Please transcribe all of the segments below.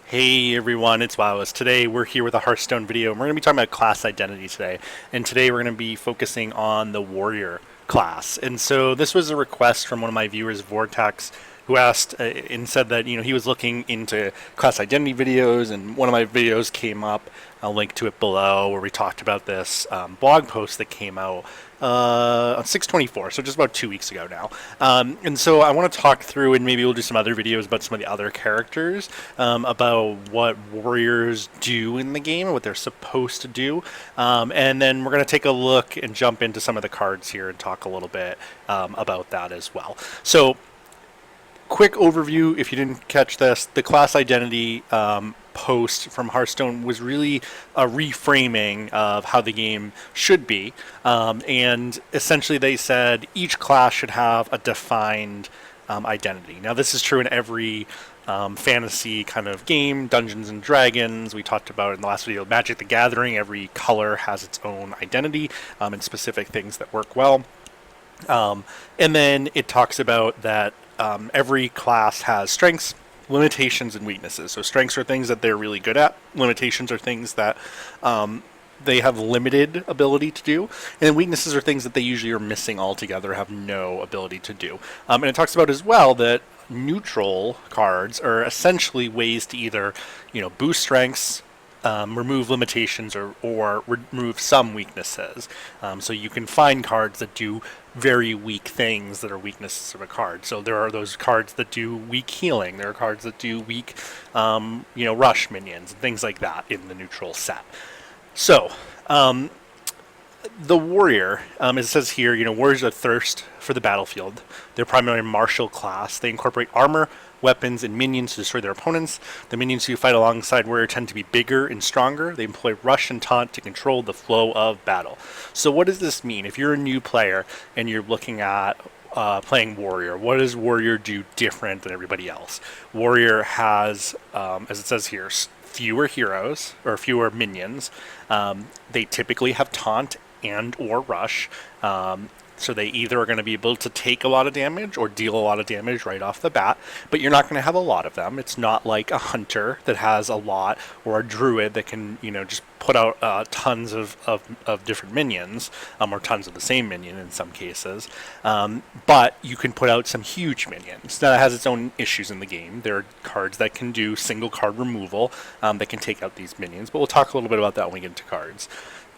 Hey everyone, it's Wowous. Today we're here with a Hearthstone video and we're going to be talking about class identity today. And today we're going to be focusing on the warrior class. And so this was a request from one of my viewers, Vortex, who asked and said that he was looking into class identity videos, and one of my videos came up. I'll link to it below, where we talked about this blog post that came out on 6/24, so just about 2 weeks ago now. And so I want to talk through, and maybe we'll do some other videos about some of the other characters, about what warriors do in the game and what they're supposed to do. And then we're going to take a look and jump into some of the cards here and talk a little bit about that as well. So quick overview, if you didn't catch this, the class identity post from Hearthstone was really a reframing of how the game should be. And essentially they said each class should have a defined identity. Now this is true in every fantasy kind of game, Dungeons and Dragons. We talked about in the last video, Magic the Gathering, every color has its own identity and specific things that work well. And then it talks about that every class has strengths, limitations, and weaknesses. So strengths are things that they're really good at. Limitations are things that they have limited ability to do. And weaknesses are things that they usually are missing altogether, have no ability to do. And it talks about as well that neutral cards are essentially ways to either, boost strengths, remove limitations, or remove some weaknesses. So you can find cards that do very weak things that are weaknesses of a card. So there are those cards that do weak healing. There are cards that do weak, rush minions and things like that in the neutral set. So the warrior, as it says here, warriors are thirst for the battlefield. They're primarily martial class. They incorporate armor, weapons, and minions to destroy their opponents. The minions who fight alongside warrior tend to be bigger and stronger. They employ rush and taunt to control the flow of battle. So what does this mean? If you're a new player and you're looking at playing warrior, what does warrior do different than everybody else? Warrior has, as it says here, fewer heroes or fewer minions. They typically have taunt and or rush. So they either are going to be able to take a lot of damage or deal a lot of damage right off the bat, but you're not going to have a lot of them. It's not like a hunter that has a lot, or a druid that can, just put out tons of different minions, or tons of the same minion in some cases. But you can put out some huge minions. Now, that has its own issues in the game. There are cards that can do single card removal that can take out these minions, but we'll talk a little bit about that when we get into cards.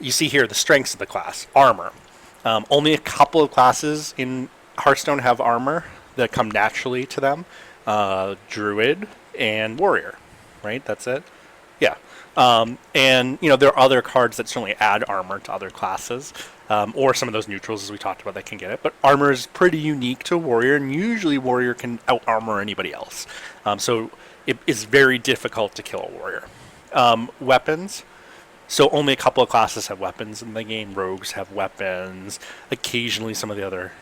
You see here the strengths of the class. Armor. Only a couple of classes in Hearthstone have armor that come naturally to them. Druid and Warrior, right? That's it? Yeah. And, there are other cards that certainly add armor to other classes, or some of those neutrals, as we talked about, that can get it. But armor is pretty unique to Warrior, and usually Warrior can out-armor anybody else. So it is very difficult to kill a Warrior. Weapons. So only a couple of classes have weapons in the game. Rogues have weapons. Occasionally some of the other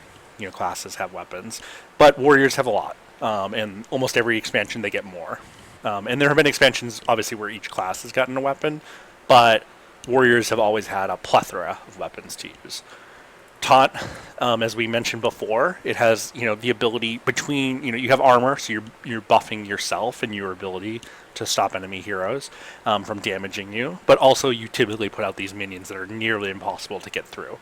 classes have weapons. But warriors have a lot. And almost every expansion they get more. And there have been expansions, obviously, where each class has gotten a weapon. But warriors have always had a plethora of weapons to use. Taunt, as we mentioned before, it has the ability between you have armor, so you're buffing yourself and your ability to stop enemy heroes from damaging you, but also you typically put out these minions that are nearly impossible to get through,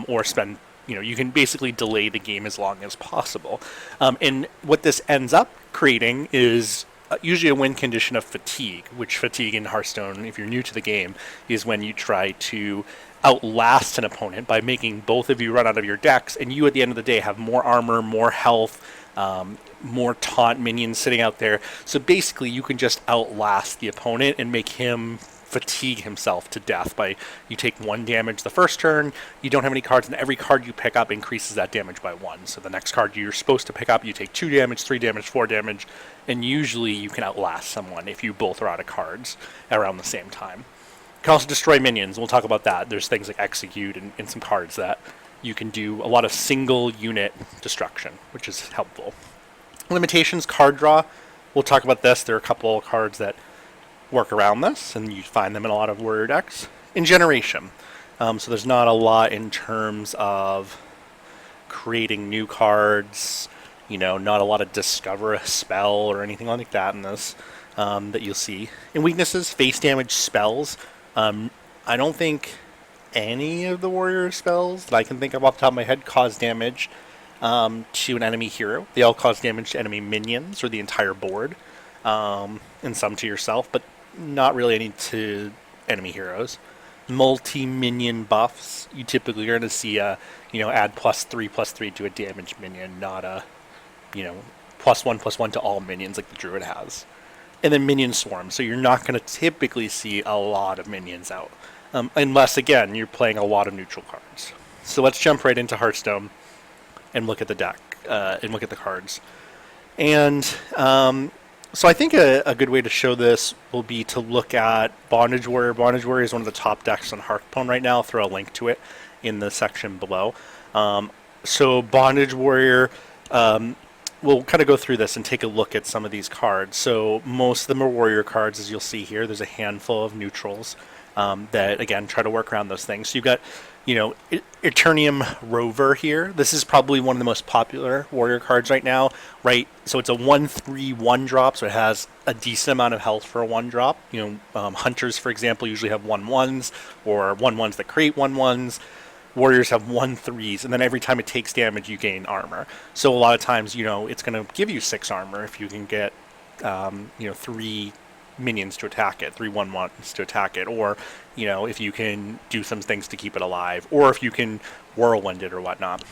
or spend you can basically delay the game as long as possible. And what this ends up creating is usually a win condition of fatigue, which fatigue in Hearthstone, if you're new to the game, is when you try to outlast an opponent by making both of you run out of your decks, and you at the end of the day have more armor, more health, more taunt minions sitting out there. So basically you can just outlast the opponent and make him fatigue himself to death by you take 1 damage the first turn, you don't have any cards, and every card you pick up increases that damage by 1. So the next card you're supposed to pick up, you take 2 damage, 3 damage, 4 damage, and usually you can outlast someone if you both are out of cards around the same time. You can also destroy minions. We'll talk about that. There's things like Execute and some cards that you can do a lot of single unit destruction, which is helpful. Limitations, card draw. We'll talk about this. There are a couple of cards that work around this, and you find them in a lot of warrior decks. In generation. So there's not a lot in terms of creating new cards, not a lot of discover a spell or anything like that in this. that you'll see. And weaknesses, face damage spells. I don't think any of the warrior spells that I can think of off the top of my head cause damage to an enemy hero. They all cause damage to enemy minions or the entire board, and some to yourself, but not really any to enemy heroes. Multi-minion buffs, you typically are going to see add +3/+3 to a damage minion, not a, +1/+1 to all minions like the druid has. And then minion swarm, so you're not going to typically see a lot of minions out, unless, again, you're playing a lot of neutral cards. So let's jump right into Hearthstone and look at the deck, and look at the cards. And so I think a good way to show this will be to look at Bondage Warrior. Bondage Warrior is one of the top decks on Hearthstone right now. I'll throw a link to it in the section below. So Bondage Warrior, we'll kind of go through this and take a look at some of these cards. So most of them are warrior cards, as you'll see here. There's a handful of neutrals that, again, try to work around those things. So you've got, Eternium Rover here. This is probably one of the most popular warrior cards right now, right? So it's a 1/3 1-drop, so it has a decent amount of health for a 1-drop. Hunters, for example, usually have 1/1s or 1/1s that create 1/1s. Warriors have 1/3s, and then every time it takes damage, you gain armor. So a lot of times, it's going to give you 6 armor if you can get, 3 minions to attack it, 3 1/1s to attack it, or, if you can do some things to keep it alive, or if you can whirlwind it or whatnot.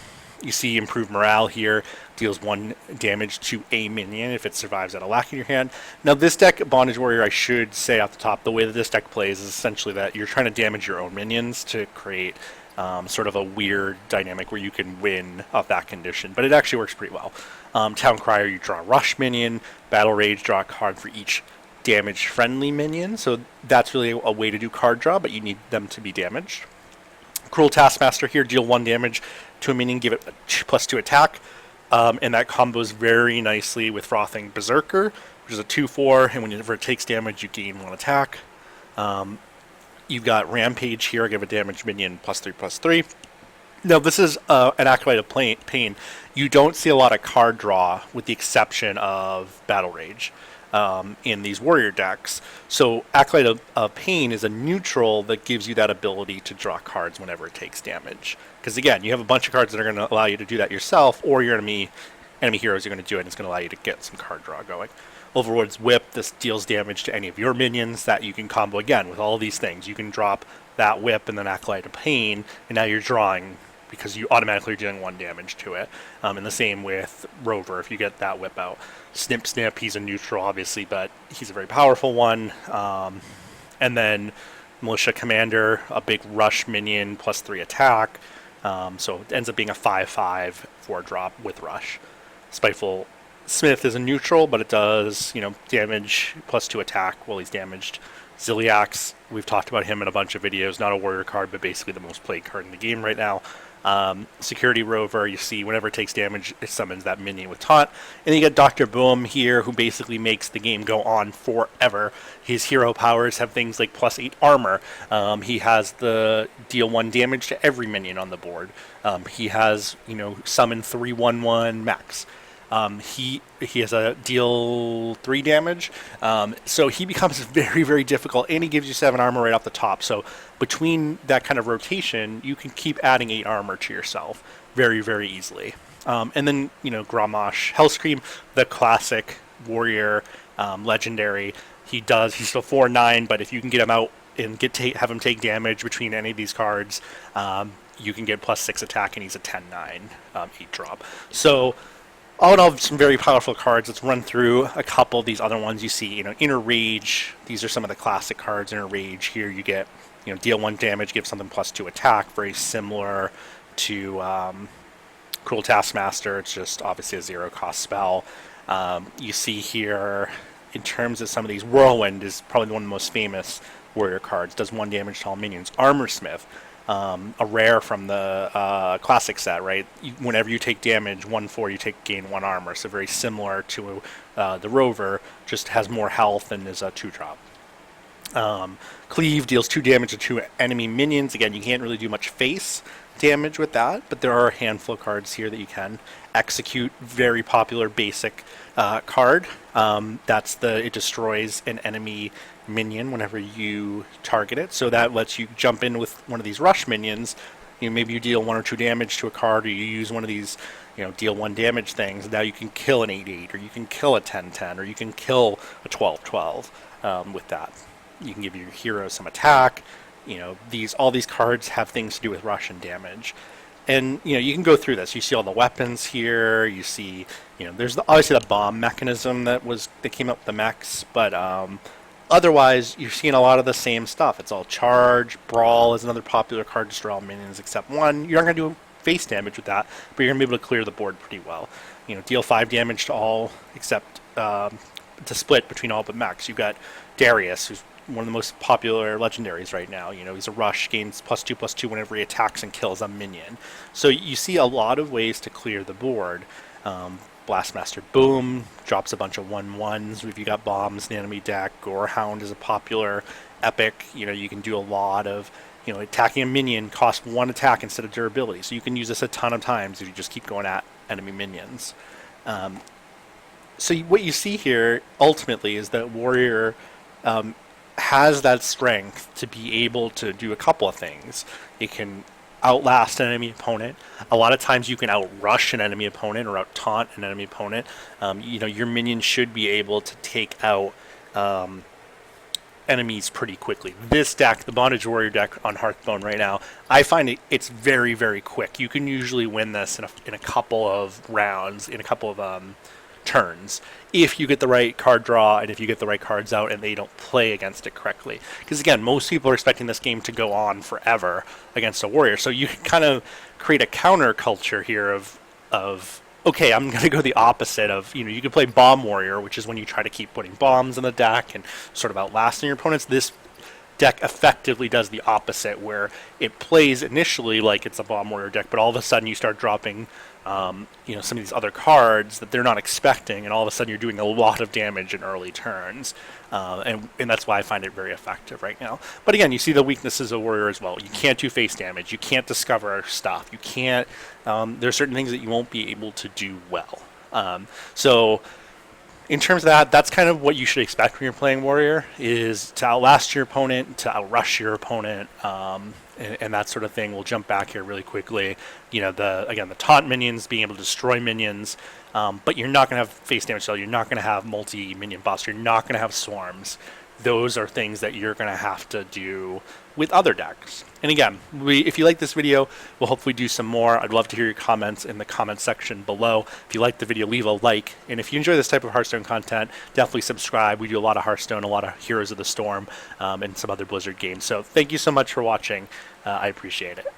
You see improved morale here, deals 1 damage to a minion if it survives at a lack in your hand. Now this deck, Bondage Warrior, I should say off the top, the way that this deck plays is essentially that you're trying to damage your own minions to create sort of a weird dynamic where you can win off that condition, but it actually works pretty well. Town Crier, you draw a Rush minion. Battle Rage, draw a card for each damage friendly minion, so that's really a way to do card draw, but you need them to be damaged. Cruel Taskmaster here, deal 1 damage to a minion, give it +2 attack, and that combos very nicely with Frothing Berserker, which is a 2/4, and whenever it takes damage, you gain 1 attack. You've got Rampage here, give a damage minion +3/+3. Now, this is an Acolyte of Pain. You don't see a lot of card draw, with the exception of Battle Rage, in these warrior decks. So Acolyte of Pain is a neutral that gives you that ability to draw cards whenever it takes damage. Because, again, you have a bunch of cards that are going to allow you to do that yourself, or your enemy heroes are going to do it, and it's going to allow you to get some card draw going. Overlord's Whip, this deals damage to any of your minions that you can combo, again, with all these things. You can drop that Whip and then Acolyte of Pain, and now you're drawing because you automatically are dealing 1 damage to it. And the same with Rover, if you get that Whip out. Snip Snip, he's a neutral, obviously, but he's a very powerful one. And then Militia Commander, a big Rush minion, +3 attack. So it ends up being a 5/5 4-drop with Rush. Spiteful Smith is a neutral, but it does, damage +2 attack while he's damaged. Ziliax, we've talked about him in a bunch of videos, not a warrior card, but basically the most played card in the game right now. Security Rover, you see whenever it takes damage, it summons that minion with taunt. And you get Dr. Boom here, who basically makes the game go on forever. His hero powers have things like +8 armor. He has the deal 1 damage to every minion on the board. He has, summon 3/1/1 max. He has a deal 3 damage, so he becomes very, very difficult, and he gives you 7 armor right off the top. So between that kind of rotation, you can keep adding 8 armor to yourself very, very easily. And then, Grommash Hellscream, the classic warrior, legendary. He's still 4/9, but if you can get him out and have him take damage between any of these cards, you can get +6 attack, and he's a 10/9 8-drop. So all in all, some very powerful cards. Let's run through a couple of these other ones. You see, Inner Rage. These are some of the classic cards. Inner Rage here, you get, deal 1 damage, give something +2 attack. Very similar to Cruel Taskmaster. It's just obviously a 0-cost spell. You see here, in terms of some of these, Whirlwind is probably one of the most famous warrior cards. Does 1 damage to all minions. Armorsmith. A rare from the classic set, right? Whenever you take damage, 1/4, you gain 1 armor. So very similar to the Rover, just has more health and is a 2-drop. Cleave deals 2 damage to 2 enemy minions. Again, you can't really do much face damage with that, but there are a handful of cards here that you can execute. Very popular basic card. It destroys an enemy minion whenever you target it. So that lets you jump in with one of these rush minions. Maybe you deal 1 or 2 damage to a card, or you use one of these, deal 1 damage things. Now you can kill an 8/8, or you can kill a 10/10, or you can kill a 12/12 with that. You can give your hero some attack. All these cards have things to do with rush and damage. And, you can go through this. You see all the weapons here. You see, there's obviously the bomb mechanism that came up with the mechs, but otherwise, you're seeing a lot of the same stuff. It's all charge. Brawl is another popular card, destroy all minions except one. You're not going to do face damage with that, but you're going to be able to clear the board pretty well. Deal 5 damage to all except to split between all but mechs. You've got Darius, who's one of the most popular legendaries right now. He's a rush, gains +2/+2 whenever he attacks and kills a minion. So you see a lot of ways to clear the board. Blastmaster Boom drops a bunch of 1/1s if you got bombs in the enemy deck. Gorehound is a popular epic. You can do a lot of, attacking a minion costs 1 attack instead of durability. So you can use this a ton of times if you just keep going at enemy minions. So what you see here ultimately is that Warrior has that strength to be able to do a couple of things. It can outlast an enemy opponent. A lot of times you can outrush an enemy opponent or out-taunt an enemy opponent. Your minion should be able to take out enemies pretty quickly. This deck, the Bondage Warrior deck on Hearthstone right now, I find it's very, very quick. You can usually win this in a couple of rounds, in a couple of turns, if you get the right card draw and if you get the right cards out and they don't play against it correctly. Because again, most people are expecting this game to go on forever against a warrior. So you can kind of create a counter culture here of okay, I'm going to go the opposite of, you can play Bomb Warrior, which is when you try to keep putting bombs in the deck and sort of outlasting your opponents. This deck effectively does the opposite, where it plays initially like it's a Bomb Warrior deck, but all of a sudden you start dropping some of these other cards that they're not expecting, and all of a sudden you're doing a lot of damage in early turns, and that's why I find it very effective right now. But again, you see the weaknesses of Warrior as well. You can't do face damage. You can't discover stuff. You can't. There are certain things that you won't be able to do well. So in terms of that, that's kind of what you should expect when you're playing Warrior, is to outlast your opponent, to outrush your opponent, and that sort of thing. We'll jump back here really quickly. The taunt minions, being able to destroy minions, but you're not going to have face damage, so you're not going to have multi-minion buffs, you're not going to have swarms. Those are things that you're going to have to do with other decks. And again, if you like this video, we'll hopefully do some more. I'd love to hear your comments in the comment section below. If you like the video, leave a like. And if you enjoy this type of Hearthstone content, definitely subscribe. We do a lot of Hearthstone, a lot of Heroes of the Storm, and some other Blizzard games. So thank you so much for watching. I appreciate it.